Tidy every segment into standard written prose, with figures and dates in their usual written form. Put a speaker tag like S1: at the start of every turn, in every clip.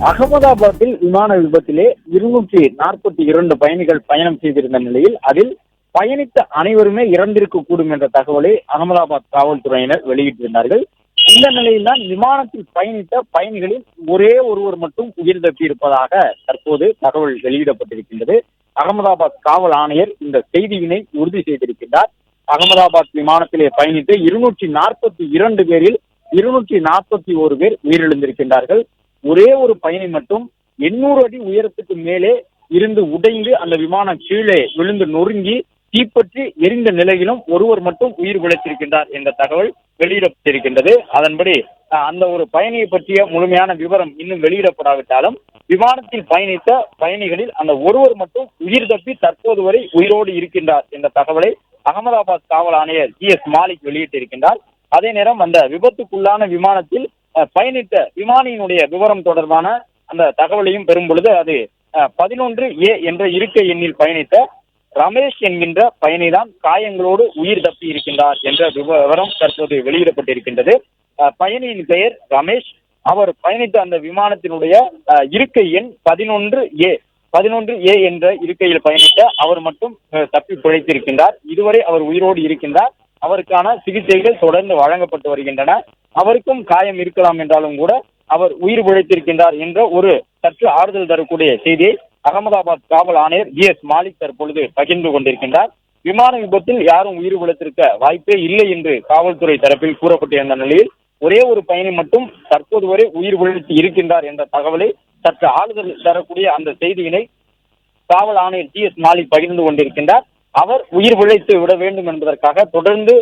S1: அகமதாபாத்தில் விமான விபத்திலே 242 பயணிகள் பயணம் செய்திருந்த நிலையில் அதில் பயணித்த அனைவருமே இறந்திருக்கக்கூடும் என்ற தகவலை அகமதாபாத் காவல்துறையினர் வெளியிட்டிருந்தார்கள். இந்த நிலையில்தான் விமானத்தில் பயணித்த பயணிகளில் ஒரே ஒருவர் மட்டும் உயிர் தப்பியிருப்பதாக தற்போது தகவல் வெளியிடப்பட்டிருக்கின்றது. அகமதாபாத் காவல் ஆணையர் இந்த செய்தியினை உறுதி செய்திருக்கின்றார். அகமதாபாத் விமானத்திலே பயணித்த 242 பேரில் 241 பேர் உயிரிழந்திருக்கின்றார்கள். ஒரே ஒரு பயணி மட்டும் 800 அடி உயரத்துக்கு மேலே இருந்து உடைந்து அந்த விமானம் கீழே விழுந்து நொறுங்கி தீப்பற்றி எரிந்த நிலையிலும் ஒருவர் மட்டும் உயிர் பிழைத்திருக்கின்றார் என்ற தகவல் வெளியிடப்பட்டிருக்கின்றது. அதன்படி அந்த ஒரு பயணியை பற்றிய முழுமையான விவரம் இன்னும் வெளியிடப்படாவிட்டாலும் விமானத்தில் பயணித்த பயணிகளில் அந்த ஒருவர் மட்டும் உயிர் தப்பி தற்போது வரை உயிரோடு இருக்கின்றார் என்ற தகவலை அகமதாபாத் காவல் ஆணையர் ஜி.எஸ். மாலிக் வெளியிட்டிருக்கின்றார். அதே நேரம் அந்த விபத்துக்குள்ளான விமானத்தில் பயணித்த விமானியினுடைய விவரம் தொடர்பான அந்த தகவலையும் பெறும் பொழுது அது 11A என்ற இருக்கை எண்ணில் பயணித்த ரமேஷ் என்கின்ற பயணிதான் காயங்களோடு உயிர் தப்பி இருக்கின்றார் என்ற விவரம் தற்போது வெளியிடப்பட்டிருக்கின்றது. பயணியின் பெயர் ரமேஷ். அவர் பயணித்த அந்த விமானத்தினுடைய இருக்கை எண் 11A என்ற இருக்கையில் பயணித்த அவர் மட்டும் தப்பி பிழைத்திருக்கின்றார். இதுவரை அவர் உயிரோடு இருக்கின்றார். அவருக்கான சிகிச்சைகள் தொடர்ந்து வழங்கப்பட்டு வருகின்றன. அவருக்கும் காயம் இருக்கலாம் என்றாலும் கூட அவர் உயிர் பிழைத்திருக்கின்றார் என்ற ஒரு சற்று ஆறுதல் தரக்கூடிய செய்தியை அகமதாபாத் காவல் ஆணையர் ஜி.எஸ். மாலிக் தற்பொழுது பகிர்ந்து கொண்டிருக்கின்றார். விமான விபத்தில் யாரும் உயிர் பிழைத்திருக்க வாய்ப்பே இல்லை என்று காவல்துறை தரப்பில் கூறப்பட்டிருந்த நிலையில் ஒரே ஒரு பயணி மட்டும் தற்போது வரை உயிர் பிழைத்து இருக்கின்றார் என்ற தகவலை சற்று ஆறுதல் தரக்கூடிய அந்த செய்தியினை காவல் ஆணையர் ஜி.எஸ். மாலிக் பகிர்ந்து கொண்டிருக்கின்றார். அவர் உயிர் பிழைத்து விட வேண்டும் என்பதற்காக தொடர்ந்து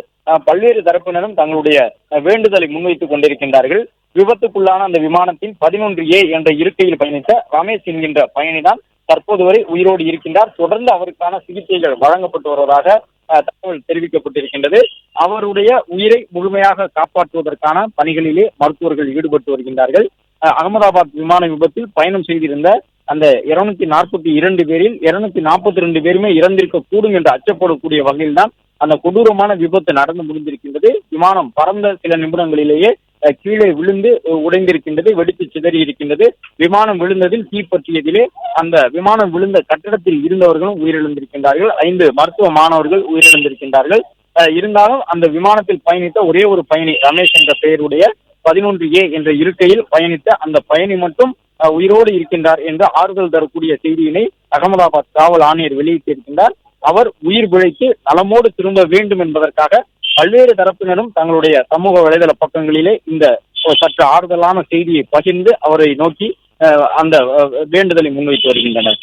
S1: பல்வேறு தரப்பினரும் தங்களுடைய வேண்டுதலை முன்வைத்துக் கொண்டிருக்கின்றார்கள். விபத்துக்குள்ளான அந்த விமானத்தின் 11A என்ற இருக்கையில் பயணித்த ரமேஷ் என்கின்ற பயணிதான் தற்போது வரை உயிரோடு இருக்கின்றார். தொடர்ந்து அவருக்கான சிகிச்சைகள் வழங்கப்பட்டு வருவதாக தகவல் தெரிவிக்கப்பட்டிருக்கின்றது. அவருடைய உயிரை முழுமையாக காப்பாற்றுவதற்கான பணிகளிலே மருத்துவர்கள் ஈடுபட்டு வருகின்றார்கள். அகமதாபாத் விமான விபத்தில் பயணம் செய்திருந்த அந்த 242 பேரில் 242 பேருமே இறந்திருக்க கூடும் என்று அச்சப்படக்கூடிய வகையில் தான் அந்த கொடூரமான விபத்து நடந்து முடிந்திருக்கின்றது. விமானம் பறந்த சில நிமிடங்களிலேயே கீழே விழுந்து உடைந்திருக்கின்றது, வெடித்து சிதறி இருக்கின்றது. விமானம் விழுந்ததில் தீப்பற்றியதிலே அந்த விமானம் விழுந்த கட்டடத்தில் இருந்தவர்களும் உயிரிழந்திருக்கின்றார்கள். 5 மருத்துவ மாணவர்கள் உயிரிழந்திருக்கின்றார்கள். இருந்தாலும் அந்த விமானத்தில் பயணித்த ஒரே ஒரு பயணி ரமேஷ் என்ற பெயருடைய 11A என்ற இருக்கையில் பயணித்த அந்த பயணி மட்டும் உயிரோடு இருக்கின்றார் என்ற ஆறுதல் தரக்கூடிய செய்தியினை அகமதாபாத் காவல் ஆணையர் வெளியிட்டிருக்கின்றார். அவர் உயிர் பிழைத்து நலமோடு திரும்ப வேண்டும் என்பதற்காக பல்வேறு தரப்பினரும் தங்களுடைய சமூக வலைதள பக்கங்களிலே இந்த சற்று ஆறுதலான செய்தியை பகிர்ந்து அவரை நோக்கி அந்த வேண்டுதலை முன்வைத்து வருகின்றனர்.